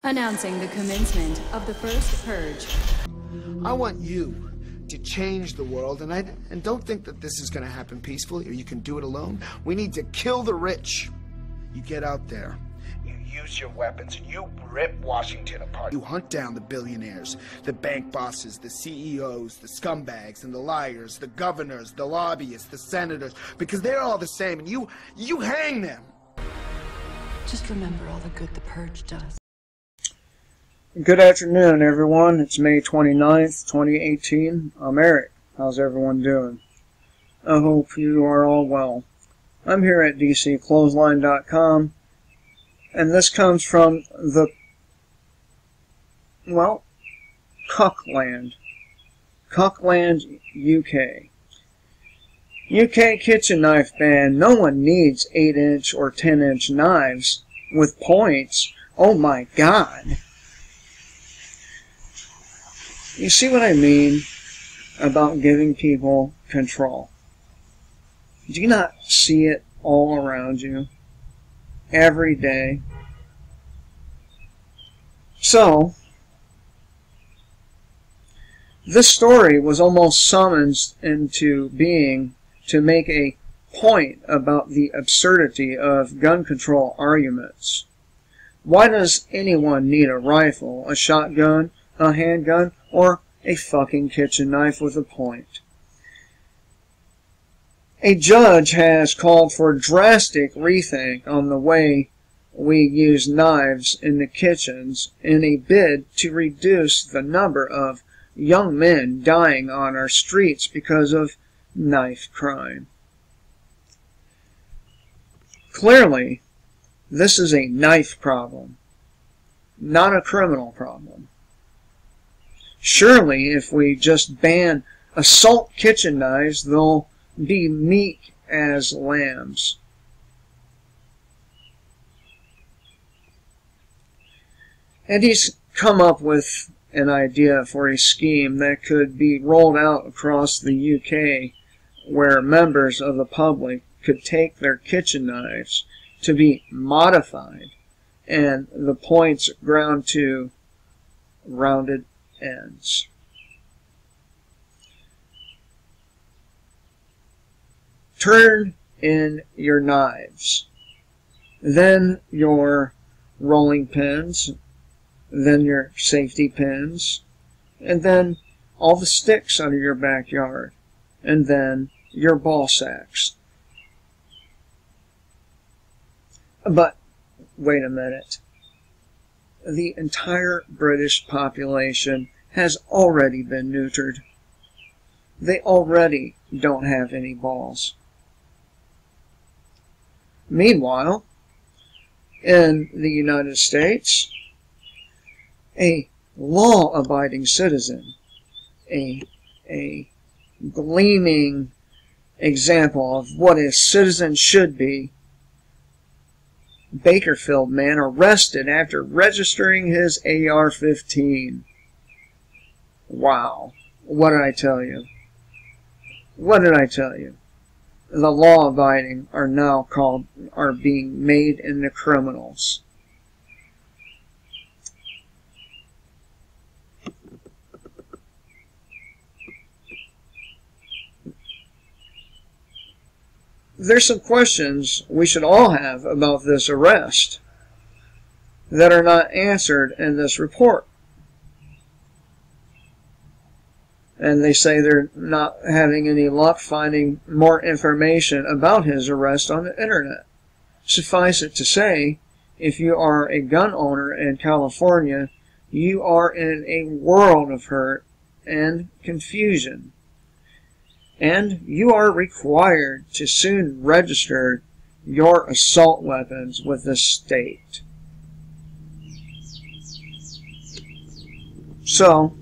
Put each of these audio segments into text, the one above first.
Announcing the commencement of the first purge. I want you to change the world, and don't think that this is going to happen peacefully or you can do it alone. We need to kill the rich. You get out there, you use your weapons, and you rip Washington apart. You hunt down the billionaires, the bank bosses, the CEOs, the scumbags and the liars, the governors, the lobbyists, the senators, because they're all the same, and you hang them. Just remember all the good the purge does. Good afternoon, everyone. It's May 29th, 2018. I'm Eric. How's everyone doing? I hope you are all well. I'm here at DCClothesline.com, and this comes from the, well, Cuckland. Cuckland, UK. UK kitchen knife ban. No one needs 8-inch or 10-inch knives with points. Oh my God. You see what I mean about giving people control? Do you not see it all around you every day? So, this story was almost summoned into being to make a point about the absurdity of gun control arguments. Why does anyone need a rifle, a shotgun, a handgun, or a fucking kitchen knife with a point? A judge has called for drastic rethink on the way we use knives in the kitchens in a bid to reduce the number of young men dying on our streets because of knife crime. Clearly, this is a knife problem, not a criminal problem. Surely, if we just ban assault kitchen knives, they'll be meek as lambs. And he's come up with an idea for a scheme that could be rolled out across the UK, where members of the public could take their kitchen knives to be modified and the points ground to rounded ends. Turn in your knives, then your rolling pins, then your safety pins, and then all the sticks out of your backyard, and then your ball sacks. But wait a minute. The entire British population has already been neutered. They already don't have any balls. Meanwhile, in the United States, a law-abiding citizen, a gleaming example of what a citizen should be, Bakerfield man arrested after registering his AR-15. Wow. What did I tell you? What did I tell you? The law-abiding are now are being made into criminals. There's some questions we should all have about this arrest that are not answered in this report. And they say they're not having any luck finding more information about his arrest on the internet. Suffice it to say, if you are a gun owner in California, you are in a world of hurt and confusion. And you are required to soon register your assault weapons with the state. So,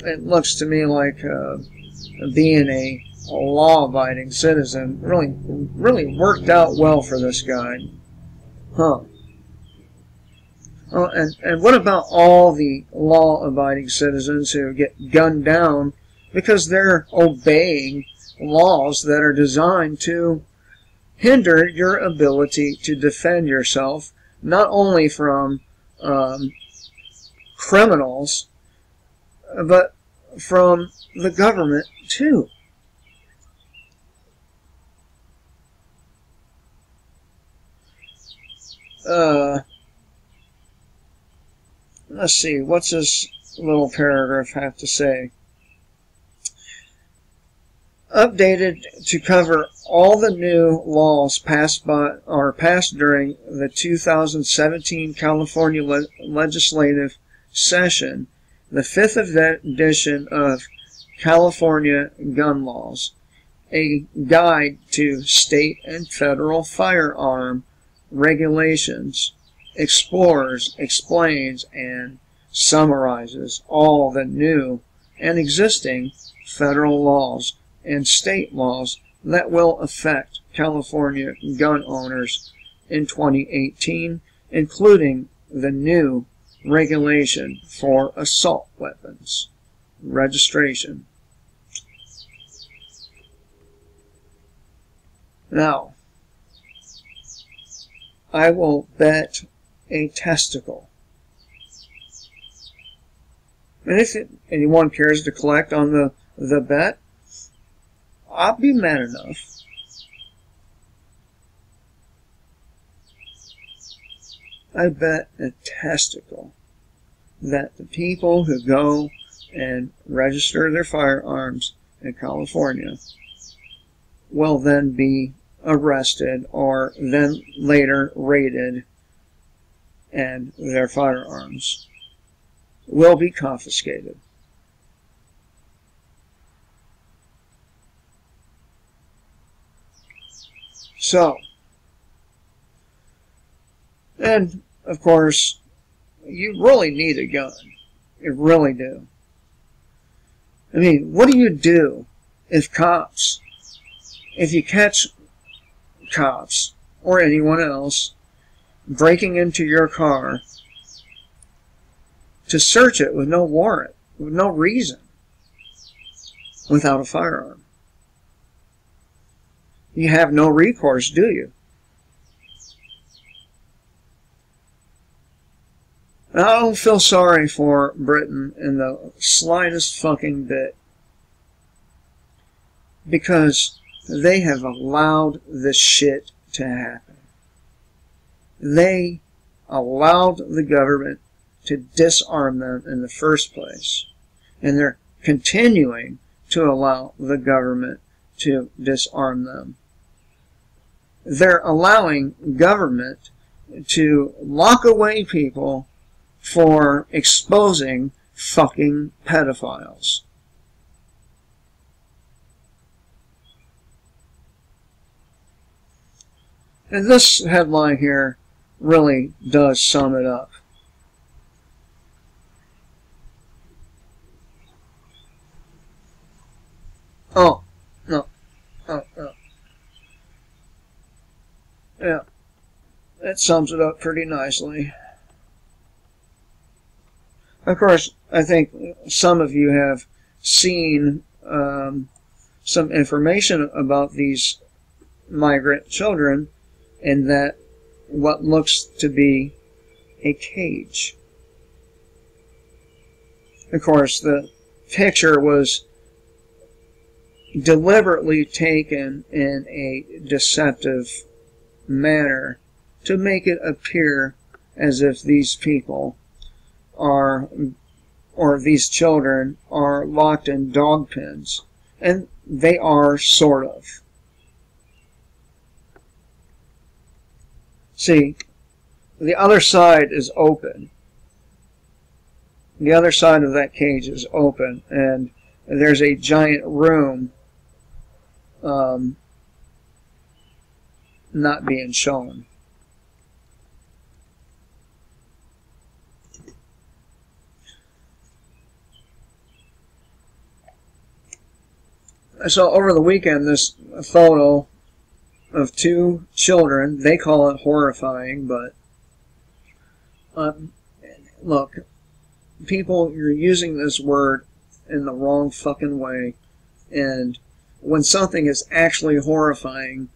it looks to me like being a law-abiding citizen really worked out well for this guy. Huh. Oh, and what about all the law-abiding citizens who get gunned down because they're obeying laws that are designed to hinder your ability to defend yourself, not only from criminals, but from the government too. Let's see, what's this little paragraph have to say? Updated to cover all the new laws passed during the 2017 California legislative session, the 5th edition of California Gun Laws, a guide to state and federal firearm regulations, explores, explains, and summarizes all the new and existing federal laws and state laws that will affect California gun owners in 2018, including the new regulation for assault weapons registration. Now, I will bet a testicle. And if anyone cares to collect on the bet, I'll be mad enough. I bet a testicle that the people who go and register their firearms in California will then be arrested or then later raided, and their firearms will be confiscated. So, and of course, you really need a gun. You really do. I mean, what do you do if you catch cops or anyone else breaking into your car to search it with no warrant, with no reason, without a firearm? You have no recourse, do you? I don't feel sorry for Britain in the slightest fucking bit, because they have allowed this shit to happen. They allowed the government to disarm them in the first place, and they're continuing to allow the government to disarm them. They're allowing government to lock away people for exposing fucking pedophiles. And this headline here really does sum it up. Oh, no. Oh, no. Yeah. That sums it up pretty nicely. Of course, I think some of you have seen some information about these migrant children in that what looks to be a cage. Of course, the picture was deliberately taken in a deceptive manner to make it appear as if these people are, or these children are locked in dog pens. And they are, sort of. See, the other side is open. The other side of that cage is open, and there's a giant room not being shown. I saw over the weekend this photo of two children. They call it horrifying, but look, people, you're using this word in the wrong fucking way, and when something is actually horrifying,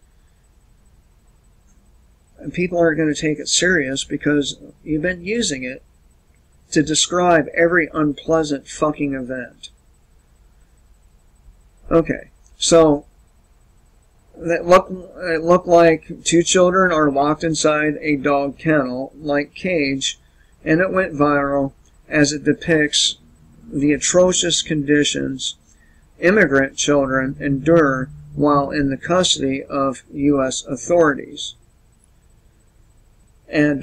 people aren't going to take it serious because you've been using it to describe every unpleasant fucking event. Okay, so it looked like two children are locked inside a dog kennel, like cage, and it went viral as it depicts the atrocious conditions immigrant children endure while in the custody of U.S. authorities. And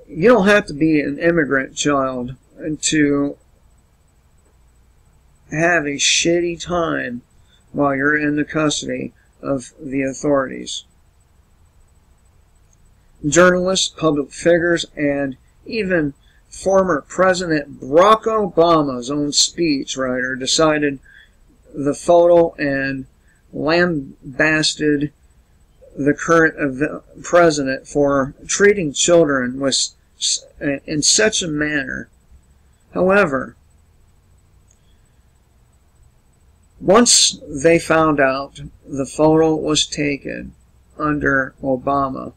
you don't have to be an immigrant child to have a shitty time while you're in the custody of the authorities. Journalists, public figures, and even former President Barack Obama's own speechwriter decided the photo and lambasted the current president for treating children in such a manner. However, once they found out the photo was taken under Obama,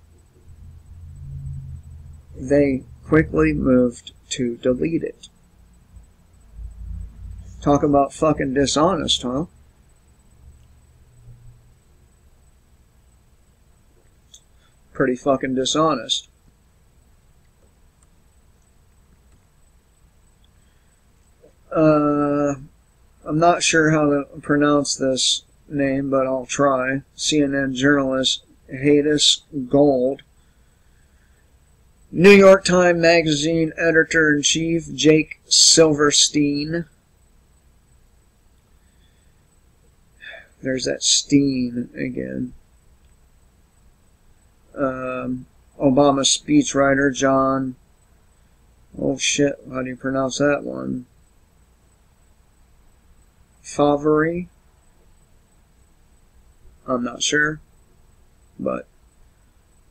they quickly moved to delete it. Talk about fucking dishonest, huh? Pretty fucking dishonest. I'm not sure how to pronounce this name, but I'll try. CNN journalist Hadis Gold. New York Times Magazine editor-in-chief Jake Silverstein. There's that Steen again. Obama speechwriter John. Oh shit, how do you pronounce that one? Favre? I'm not sure, but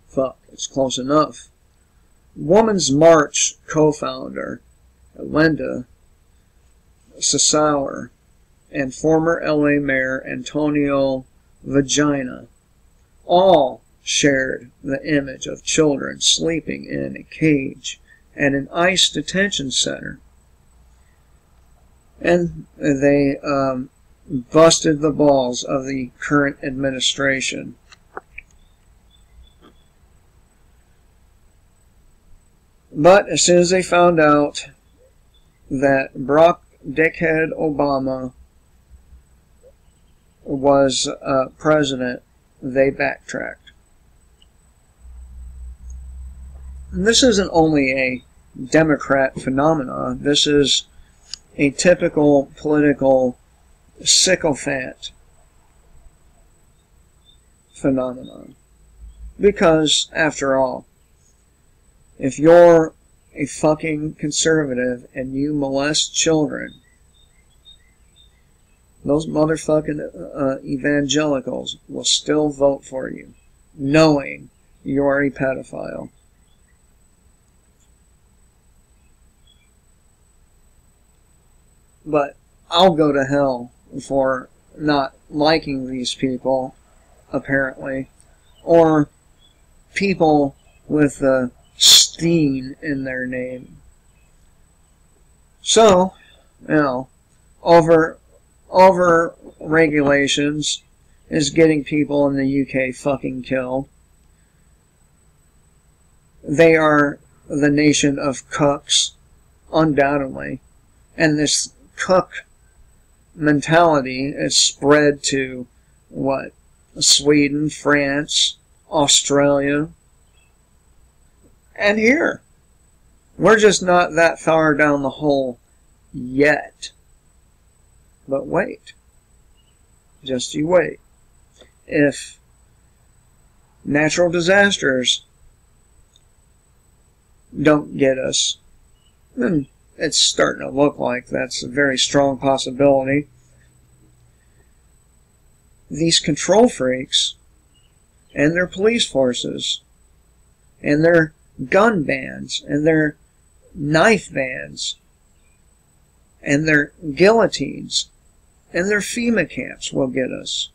fuck, it's close enough. Women's March co-founder Linda Sassower and former LA Mayor Antonio Vagina all shared the image of children sleeping in a cage at an ICE detention center. And they busted the balls of the current administration. But as soon as they found out that Barack Dickhead Obama was president, they backtracked. And this isn't only a Democrat phenomenon. This is a typical political sycophant phenomenon. Because, after all, if you're a fucking conservative and you molest children, those motherfucking evangelicals will still vote for you, knowing you're a pedophile. But I'll go to hell for not liking these people, apparently. Or people with the Steen in their name. So, you know, over regulations is getting people in the UK fucking killed. They are the nation of cucks, undoubtedly. And this cuck mentality is spread to, what, Sweden, France, Australia, and here. We're just not that far down the hole yet. But wait. Just you wait. If natural disasters don't get us, then it's starting to look like that's a very strong possibility. These control freaks and their police forces and their gun bans and their knife bans and their guillotines and their FEMA camps will get us.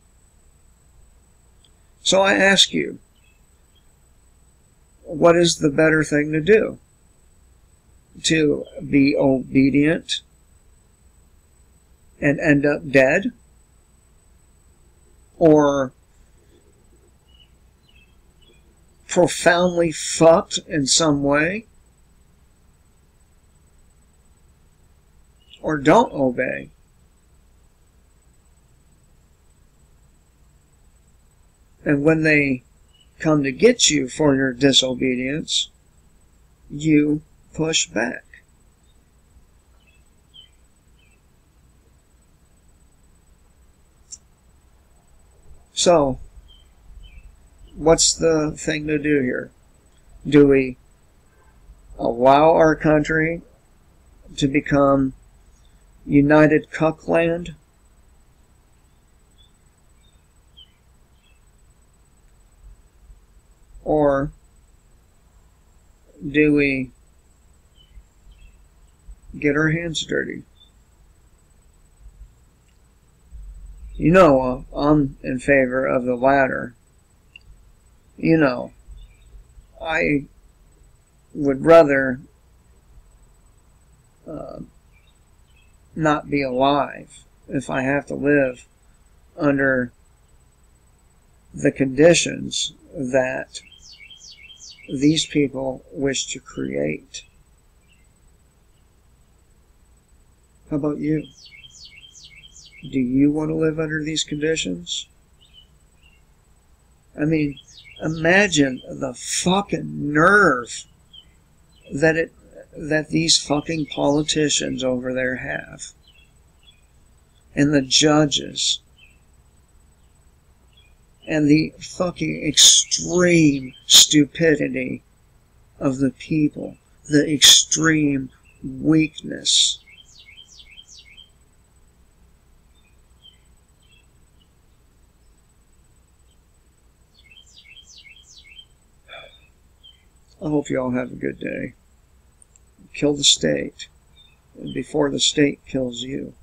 So I ask you, what is the better thing to do? to be obedient and end up dead? Or profoundly fucked in some way? Or don't obey? And when they come to get you for your disobedience, you push back. So, what's the thing to do here? Do we allow our country to become United Cuckland? Or do we get our hands dirty? You know, I'm in favor of the latter. You know, I would rather not be alive if I have to live under the conditions that these people wish to create. How about you? Do you want to live under these conditions? I mean, imagine the fucking nerve that these fucking politicians over there have. And the judges. And the fucking extreme stupidity of the people. The extreme weakness. I hope you all have a good day. Kill the state before the state kills you.